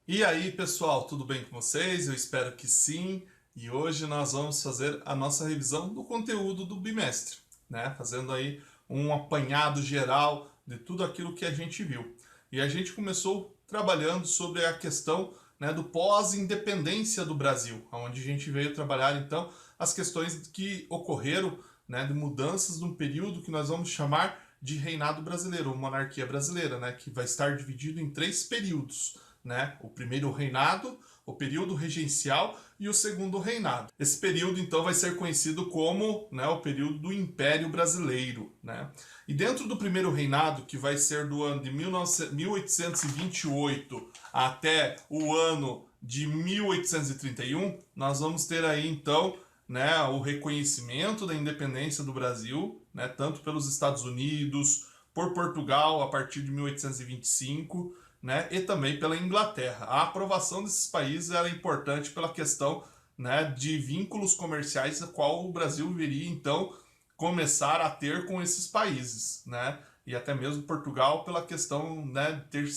E aí, pessoal, tudo bem com vocês? Eu espero que sim. E hoje nós vamos fazer a nossa revisão do conteúdo do bimestre, né? Fazendo aí um apanhado geral de tudo aquilo que a gente viu. E a gente começou trabalhando sobre a questão, né, do pós-independência do Brasil, onde a gente veio trabalhar então as questões que ocorreram, né, de mudanças num período que nós vamos chamar de reinado brasileiro, ou monarquia brasileira, né, que vai estar dividido em três períodos, né? O primeiro reinado, o período regencial e o segundo reinado. Esse período então vai ser conhecido como, né, o período do Império Brasileiro, né? E dentro do primeiro reinado, que vai ser do ano de 1828 até o ano de 1831, nós vamos ter aí então, né, o reconhecimento da independência do Brasil, né, tanto pelos Estados Unidos, por Portugal a partir de 1825, né, e também pela Inglaterra. A aprovação desses países era importante pela questão, né, de vínculos comerciais, a qual o Brasil viria então começar a ter com esses países, né, e até mesmo Portugal pela questão, né, de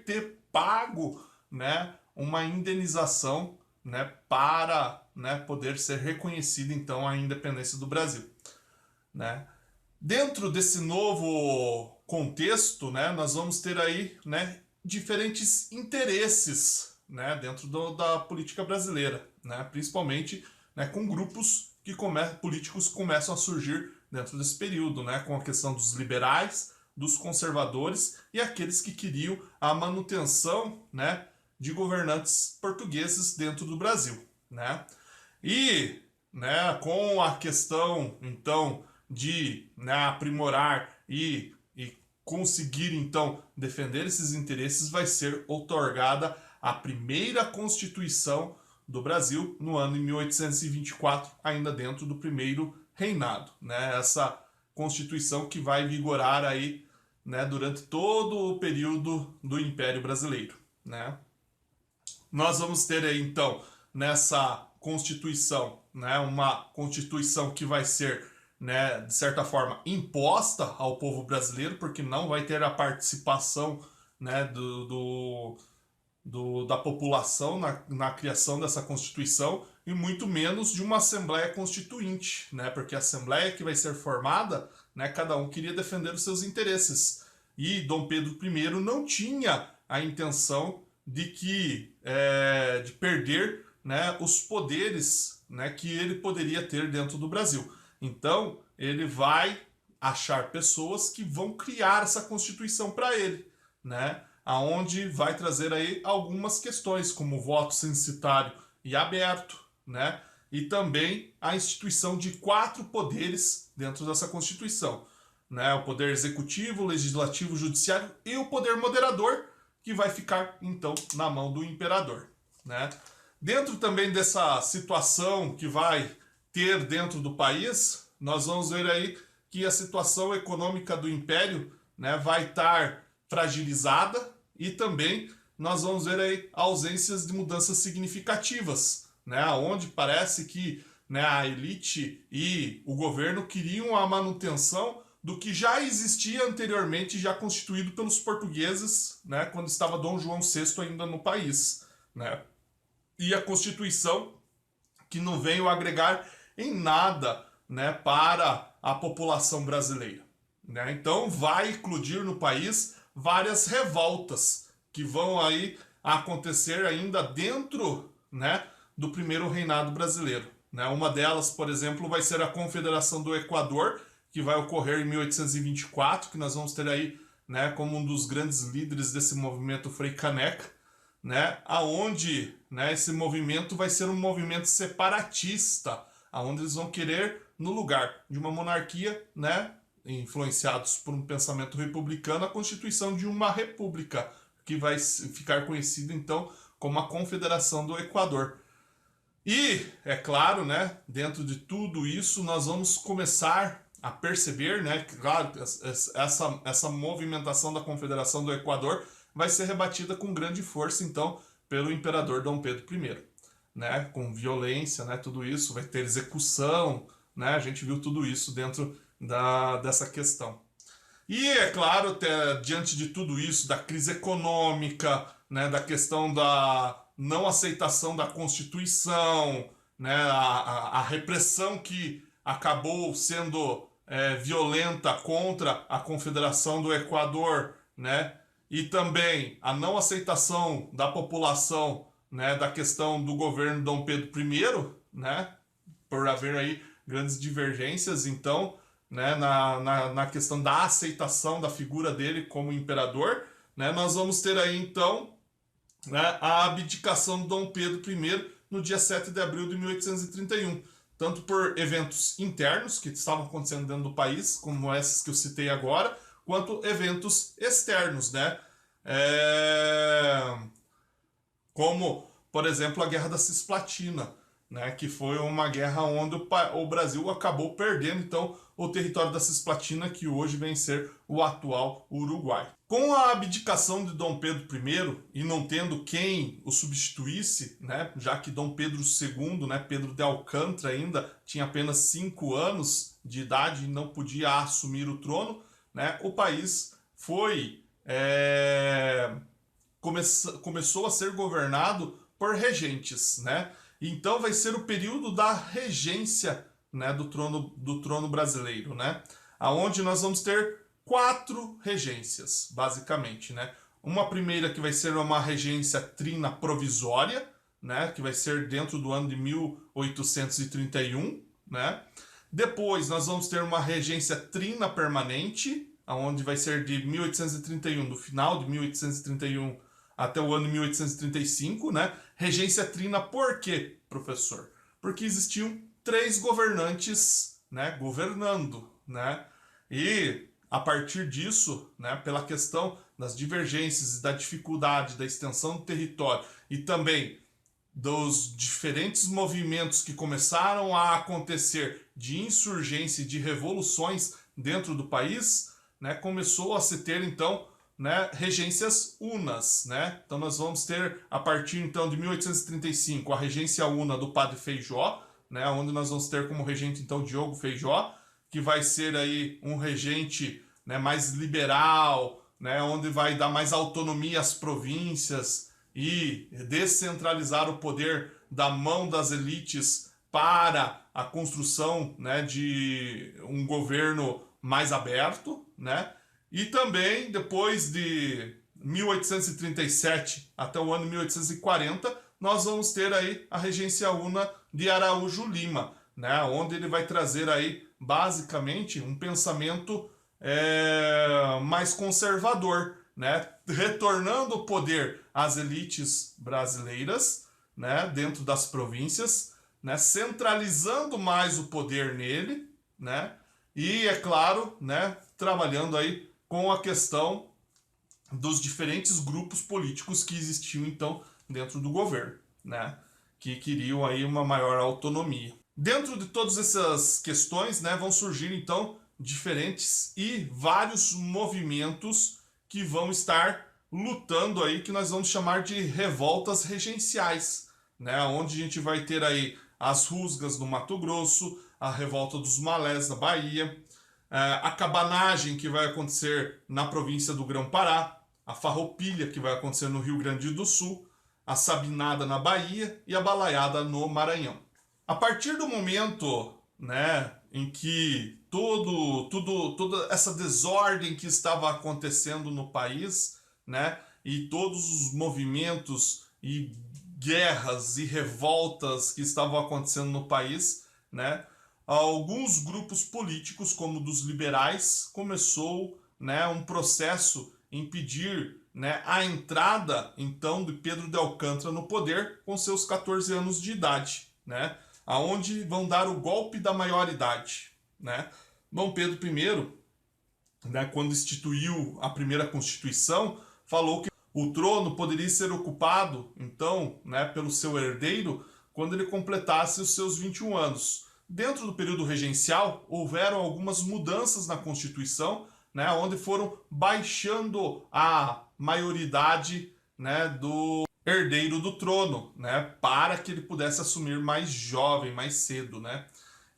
ter pago, né, uma indenização, né, para, né, poder ser reconhecida então a independência do Brasil, né. Dentro desse novo contexto, né, nós vamos ter aí, né, diferentes interesses, né, dentro da política brasileira, né, principalmente, né, com grupos que políticos começam a surgir dentro desse período, né, com a questão dos liberais, dos conservadores e aqueles que queriam a manutenção, né, de governantes portugueses dentro do Brasil, né? E, né, com a questão então de, né, aprimorar e conseguir então defender esses interesses, vai ser outorgada a primeira Constituição do Brasil no ano de 1824, ainda dentro do primeiro reinado, né? Essa Constituição que vai vigorar aí, né, durante todo o período do Império Brasileiro, né? Nós vamos ter aí então nessa Constituição, né, uma Constituição que vai ser, né, de certa forma imposta ao povo brasileiro, porque não vai ter a participação, né, da população na criação dessa Constituição e muito menos de uma Assembleia Constituinte, né, porque a Assembleia que vai ser formada, né, cada um queria defender os seus interesses e Dom Pedro I não tinha a intenção de perder, né, os poderes, né, que ele poderia ter dentro do Brasil. Então ele vai achar pessoas que vão criar essa Constituição para ele, né? Aonde vai trazer aí algumas questões como voto censitário e aberto, né? E também a instituição de quatro poderes dentro dessa Constituição, né? O poder executivo, legislativo, judiciário e o poder moderador, que vai ficar então na mão do imperador, né? Dentro também dessa situação que vai ter dentro do país, nós vamos ver aí que a situação econômica do império, né, vai estar fragilizada e também nós vamos ver aí ausências de mudanças significativas, né, onde parece que, né, a elite e o governo queriam a manutenção do que já existia anteriormente, já constituído pelos portugueses, né, quando estava Dom João VI ainda no país, né? E a Constituição que não veio agregar em nada, né, para a população brasileira, né? Então vai eclodir no país várias revoltas que vão aí acontecer ainda dentro, né, do primeiro reinado brasileiro, né? Uma delas, por exemplo, vai ser a Confederação do Equador, que vai ocorrer em 1824, que nós vamos ter aí, né, como um dos grandes líderes desse movimento Frei Caneca, né, aonde, né, esse movimento vai ser um movimento separatista, aonde eles vão querer, no lugar de uma monarquia, né, influenciados por um pensamento republicano, a constituição de uma república, que vai ficar conhecida então como a Confederação do Equador. E, é claro, né, dentro de tudo isso, nós vamos começar a perceber, né, que, claro, essa movimentação da Confederação do Equador vai ser rebatida com grande força, então, pelo imperador Dom Pedro I, né, com violência, né, tudo isso, vai ter execução, né, a gente viu tudo isso dentro dessa questão. E, é claro, diante de tudo isso, da crise econômica, né, da questão da não aceitação da Constituição, né, a repressão que acabou sendo violenta contra a Confederação do Equador, né, e também a não aceitação da população, né, da questão do governo Dom Pedro I, né, por haver aí grandes divergências, então, né, na questão da aceitação da figura dele como imperador, né, nós vamos ter aí, então, né, a abdicação de Dom Pedro I no dia 7 de abril de 1831, tanto por eventos internos que estavam acontecendo dentro do país, como esses que eu citei agora, quanto eventos externos, né? Como, por exemplo, a Guerra da Cisplatina, né? Que foi uma guerra onde o Brasil acabou perdendo, então, o território da Cisplatina, que hoje vem ser o atual Uruguai. Com a abdicação de Dom Pedro I e não tendo quem o substituísse, né, já que Dom Pedro II, né, Pedro de Alcântara ainda tinha apenas 5 anos de idade e não podia assumir o trono, né, o país foi começou a ser governado por regentes, né? Então vai ser o período da regência, né, do trono brasileiro, né? Aonde nós vamos ter 4 regências, basicamente, né? Uma primeira que vai ser uma regência trina provisória, né, que vai ser dentro do ano de 1831, né? Depois nós vamos ter uma regência trina permanente, aonde vai ser de 1831, do final de 1831 até o ano de 1835, né? Regência trina por quê, professor? Porque existiam 3 governantes, né, governando, né? E a partir disso, né, pela questão das divergências e da dificuldade da extensão do território e também dos diferentes movimentos que começaram a acontecer de insurgência e de revoluções dentro do país, né, começou a se ter então, né, regências unas, né? Então nós vamos ter a partir então de 1835 a regência una do Padre Feijó, né, onde nós vamos ter como regente então Diogo Feijó, que vai ser aí um regente, né, mais liberal, né, onde vai dar mais autonomia às províncias e descentralizar o poder da mão das elites para a construção, né, de um governo mais aberto, né? E também, depois de 1837 até o ano 1840, nós vamos ter aí a regência una de Araújo Lima, né? Onde ele vai trazer aí, basicamente, um pensamento mais conservador, né? Retornando o poder às elites brasileiras, né? Dentro das províncias, né? Centralizando mais o poder nele, né? E, é claro, né, trabalhando aí com a questão dos diferentes grupos políticos que existiam, então, dentro do governo, né, que queriam aí uma maior autonomia. Dentro de todas essas questões, né, vão surgir, então, diferentes e vários movimentos que vão estar lutando aí, que nós vamos chamar de revoltas regenciais, né, onde a gente vai ter aí as rusgas no Mato Grosso, a revolta dos malés na Bahia, a cabanagem que vai acontecer na província do Grão-Pará, a farroupilha que vai acontecer no Rio Grande do Sul, a sabinada na Bahia e a balaiada no Maranhão. A partir do momento, né, em que toda essa desordem que estava acontecendo no país, né, e todos os movimentos e guerras e revoltas que estavam acontecendo no país, né, alguns grupos políticos, como dos liberais, começou, né, um processo em pedir, né, a entrada, então, de Pedro de Alcântara no poder com seus 14 anos de idade, né, aonde vão dar o golpe da maioridade, né. Dom Pedro I, né, quando instituiu a primeira Constituição, falou que o trono poderia ser ocupado, então, né, pelo seu herdeiro quando ele completasse os seus 21 anos. Dentro do período regencial, houveram algumas mudanças na Constituição, né, onde foram baixando a maioridade, né, do herdeiro do trono, né, para que ele pudesse assumir mais jovem, mais cedo, né.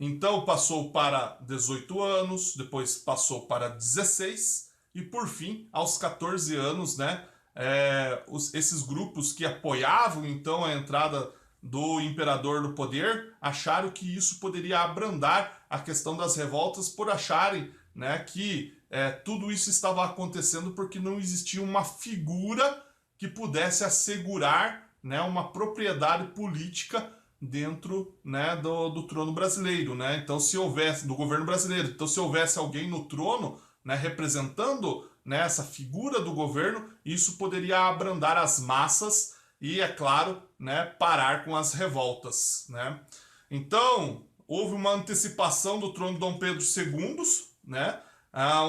Então passou para 18 anos, depois passou para 16 e por fim, aos 14 anos, né, esses grupos que apoiavam então a entrada do imperador no poder acharam que isso poderia abrandar a questão das revoltas por acharem, né, que tudo isso estava acontecendo porque não existia uma figura que pudesse assegurar, né, uma propriedade política dentro, né, do trono brasileiro, né? Então, se houvesse do governo brasileiro, então se houvesse alguém no trono, né, representando, né, essa figura do governo, isso poderia abrandar as massas e, é claro, né, parar com as revoltas, né? Então, houve uma antecipação do trono de Dom Pedro II, né,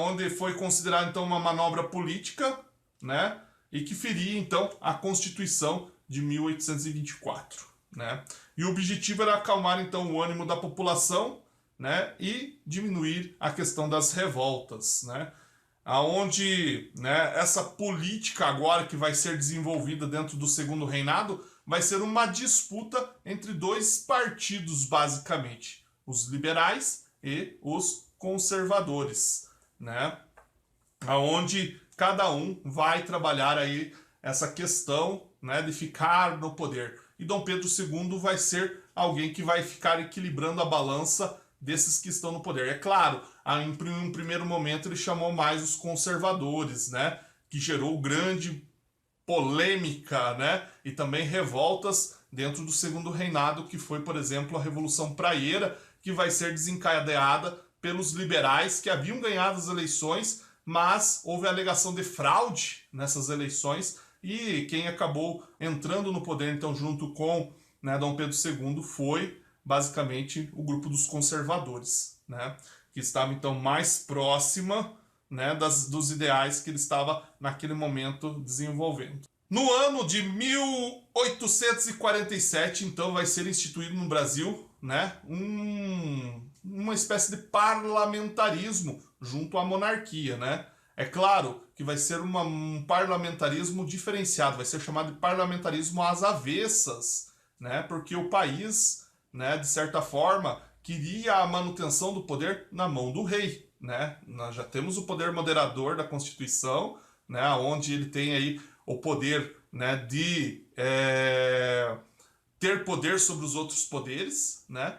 onde foi considerado então uma manobra política, né, e que feria então a Constituição de 1824, né? E o objetivo era acalmar então o ânimo da população, né, e diminuir a questão das revoltas, né? Aonde, né, essa política agora que vai ser desenvolvida dentro do segundo reinado vai ser uma disputa entre dois partidos basicamente, os liberais e os conservadores, né? Aonde cada um vai trabalhar aí essa questão, né, de ficar no poder. E Dom Pedro II vai ser alguém que vai ficar equilibrando a balança desses que estão no poder. É claro, em um primeiro momento ele chamou mais os conservadores, né, que gerou grande polêmica, né, e também revoltas dentro do segundo reinado, que foi, por exemplo, a Revolução Praieira, que vai ser desencadeada pelos liberais que haviam ganhado as eleições, mas houve alegação de fraude nessas eleições e quem acabou entrando no poder, então, junto com, né, Dom Pedro II, foi basicamente o grupo dos conservadores, né, que estava então mais próxima, né, dos ideais que ele estava naquele momento desenvolvendo. No ano de 1847, então, vai ser instituído no Brasil, né, uma espécie de parlamentarismo junto à monarquia, né? É claro que vai ser um parlamentarismo diferenciado, vai ser chamado de parlamentarismo às avessas, né? Porque o país, né, de certa forma, queria a manutenção do poder na mão do rei, né? Nós já temos o poder moderador da Constituição, né, onde ele tem aí o poder, né, de ter poder sobre os outros poderes, né?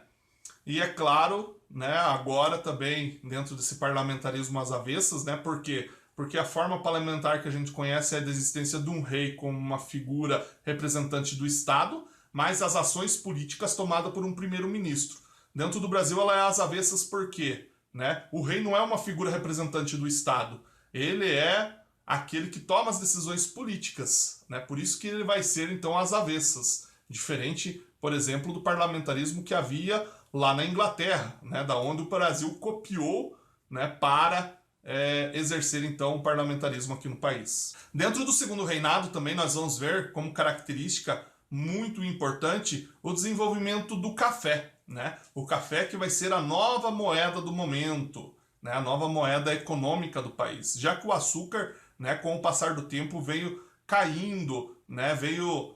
E é claro, né, agora também dentro desse parlamentarismo às avessas, né? Por quê? Porque a forma parlamentar que a gente conhece é a da existência de um rei como uma figura representante do Estado, mas as ações políticas tomadas por um primeiro-ministro. Dentro do Brasil ela é às avessas por quê? Né? O rei não é uma figura representante do Estado, ele é aquele que toma as decisões políticas, né? Por isso que ele vai ser então às avessas, diferente, por exemplo, do parlamentarismo que havia lá na Inglaterra, né, da onde o Brasil copiou, né, para exercer então o parlamentarismo aqui no país. Dentro do segundo reinado também nós vamos ver como característica muito importante o desenvolvimento do café, né? O café que vai ser a nova moeda do momento, né, a nova moeda econômica do país, já que o açúcar, né, com o passar do tempo veio caindo, né, veio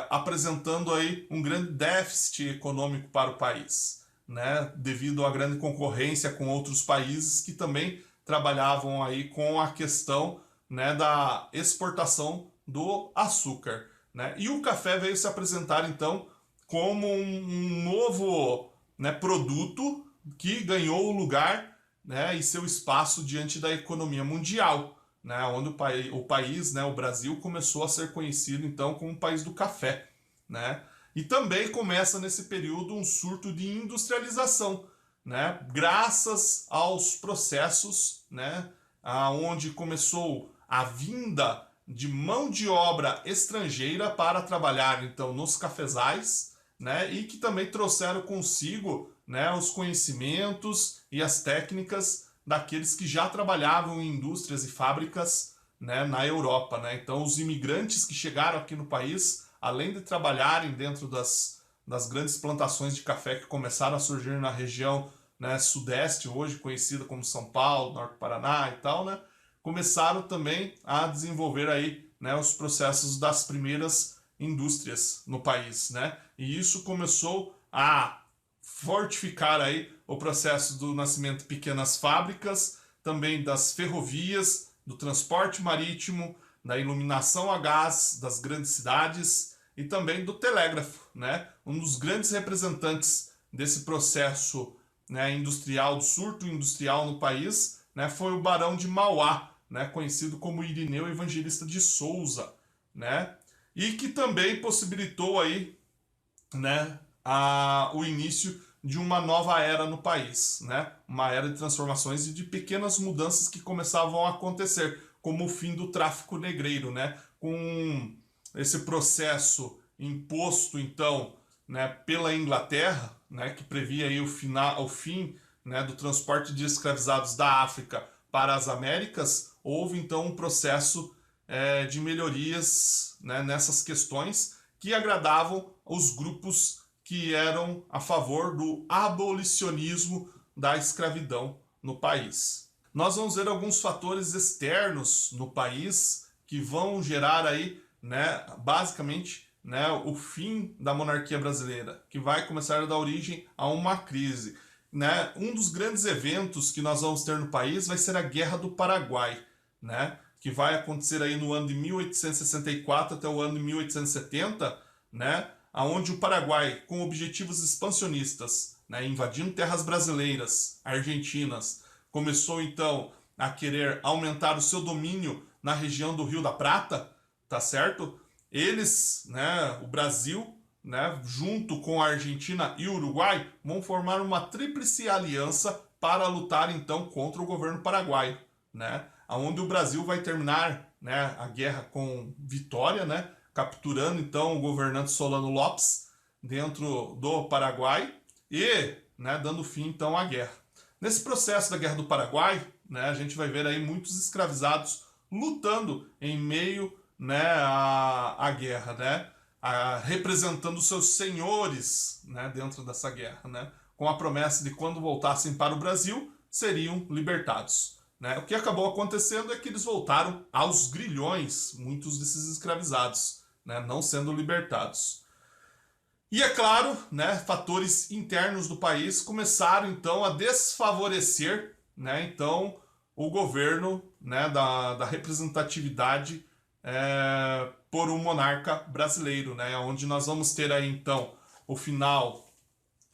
apresentando aí um grande déficit econômico para o país, né, devido à grande concorrência com outros países que também trabalhavam aí com a questão, né, da exportação do açúcar, né, e o café veio se apresentar então como um novo, né, produto que ganhou o lugar, né, e seu espaço diante da economia mundial, né, onde o país, né, o Brasil, começou a ser conhecido então como o país do café, né? E também começa nesse período um surto de industrialização, né, graças aos processos, né, onde começou a vinda de mão de obra estrangeira para trabalhar então nos cafezais, né, e que também trouxeram consigo, né, os conhecimentos e as técnicas daqueles que já trabalhavam em indústrias e fábricas, né, na Europa, né? Então os imigrantes que chegaram aqui no país, além de trabalharem dentro das grandes plantações de café que começaram a surgir na região, né, sudeste, hoje conhecida como São Paulo, Norte do Paraná e tal, né, começaram também a desenvolver aí, né, os processos das primeiras indústrias no país, né? E isso começou a fortificar aí o processo do nascimento de pequenas fábricas, também das ferrovias, do transporte marítimo, da iluminação a gás das grandes cidades e também do telégrafo, né? Um dos grandes representantes desse processo, né, industrial, do surto industrial no país, né, foi o Barão de Mauá, né, conhecido como Irineu Evangelista de Souza, né? E que também possibilitou aí, né, o início de uma nova era no país, né? Uma era de transformações e de pequenas mudanças que começavam a acontecer, como o fim do tráfico negreiro, né? Com esse processo imposto, então, né, pela Inglaterra, né, que previa aí o fim, né, do transporte de escravizados da África para as Américas, houve então um processo de melhorias, né, nessas questões que agradavam os grupos que eram a favor do abolicionismo da escravidão no país. Nós vamos ver alguns fatores externos no país que vão gerar aí, né, basicamente, né, o fim da monarquia brasileira, que vai começar a dar origem a uma crise. Né? Um dos grandes eventos que nós vamos ter no país vai ser a Guerra do Paraguai, né, que vai acontecer aí no ano de 1864 até o ano de 1870, né, onde o Paraguai, com objetivos expansionistas, né, invadindo terras brasileiras, argentinas, começou então a querer aumentar o seu domínio na região do Rio da Prata, tá certo? Eles, né, o Brasil, né, junto com a Argentina e o Uruguai, vão formar uma tríplice aliança para lutar então contra o governo paraguaio, né, onde o Brasil vai terminar, né, a guerra com vitória, né, capturando então o governante Solano Lopes dentro do Paraguai e, né, dando fim então à guerra. Nesse processo da Guerra do Paraguai, né, a gente vai ver aí muitos escravizados lutando em meio, né, à guerra, né, representando seus senhores, né, dentro dessa guerra, né, com a promessa de quando voltassem para o Brasil seriam libertados. Né? O que acabou acontecendo é que eles voltaram aos grilhões, muitos desses escravizados, né, não sendo libertados. E é claro, né, fatores internos do país começaram então a desfavorecer, né, então, o governo, né, da representatividade por um monarca brasileiro, né, onde nós vamos ter aí então o final,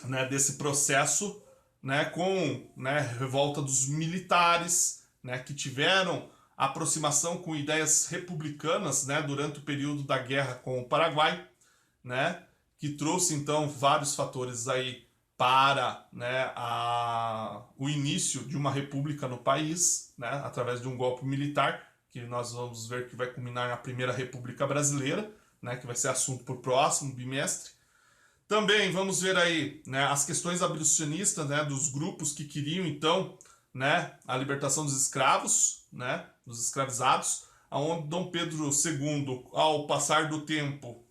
né, desse processo, né, com, né, revolta dos militares, né, que tiveram aproximação com ideias republicanas, né, durante o período da guerra com o Paraguai, né, que trouxe então vários fatores aí para, né, o início de uma república no país, né, através de um golpe militar, que nós vamos ver que vai culminar na Primeira República Brasileira, né, que vai ser assunto para o próximo bimestre. Também vamos ver aí, né, as questões abolicionistas, né, dos grupos que queriam então, né, a libertação dos escravos, né, dos escravizados, aonde Dom Pedro II, ao passar do tempo,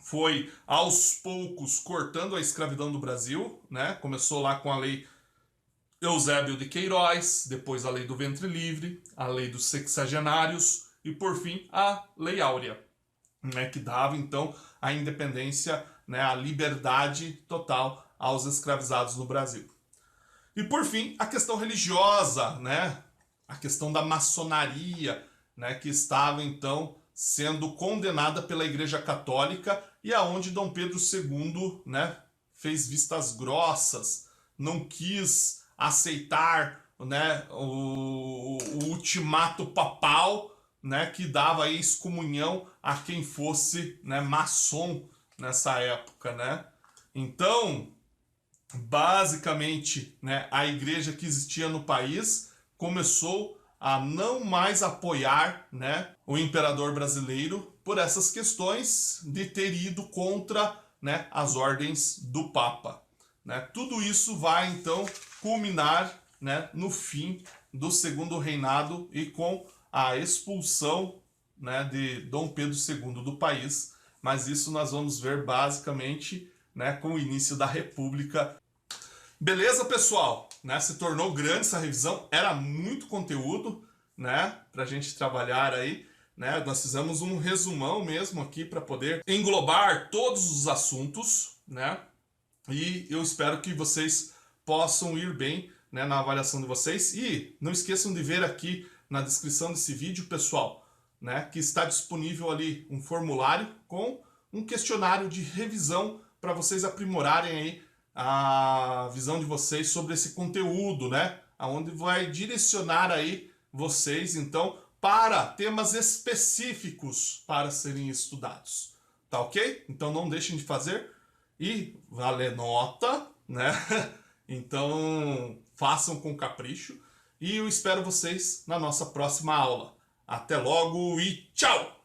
foi aos poucos cortando a escravidão do Brasil, né? Começou lá com a lei Eusébio de Queiroz, depois a lei do ventre livre, a lei dos sexagenários e por fim a lei áurea, né, que dava então a independência, né, a liberdade total aos escravizados no Brasil. E por fim a questão religiosa, né, a questão da maçonaria, né, que estava então sendo condenada pela Igreja Católica e aonde Dom Pedro II, né, fez vistas grossas, não quis aceitar, né, o ultimato papal, né, que dava excomunhão a quem fosse, né, maçom nessa época, né? Então, basicamente, né, a igreja que existia no país começou a não mais apoiar, né, o imperador brasileiro por essas questões de ter ido contra, né, as ordens do Papa. Né? Tudo isso vai então culminar, né, no fim do segundo reinado e com a expulsão, né, de Dom Pedro II do país. Mas isso nós vamos ver basicamente, né, com o início da República. Beleza, pessoal? Né? Se tornou grande essa revisão, era muito conteúdo, né, para a gente trabalhar aí. Né? Nós fizemos um resumão mesmo aqui para poder englobar todos os assuntos, né? E eu espero que vocês possam ir bem, né, na avaliação de vocês. E não esqueçam de ver aqui na descrição desse vídeo, pessoal, né, que está disponível ali um formulário com um questionário de revisão para vocês aprimorarem aí a visão de vocês sobre esse conteúdo, né, aonde vai direcionar aí vocês, então, para temas específicos para serem estudados, tá ok? Então não deixem de fazer e vale nota, né? Então façam com capricho e eu espero vocês na nossa próxima aula. Até logo e tchau!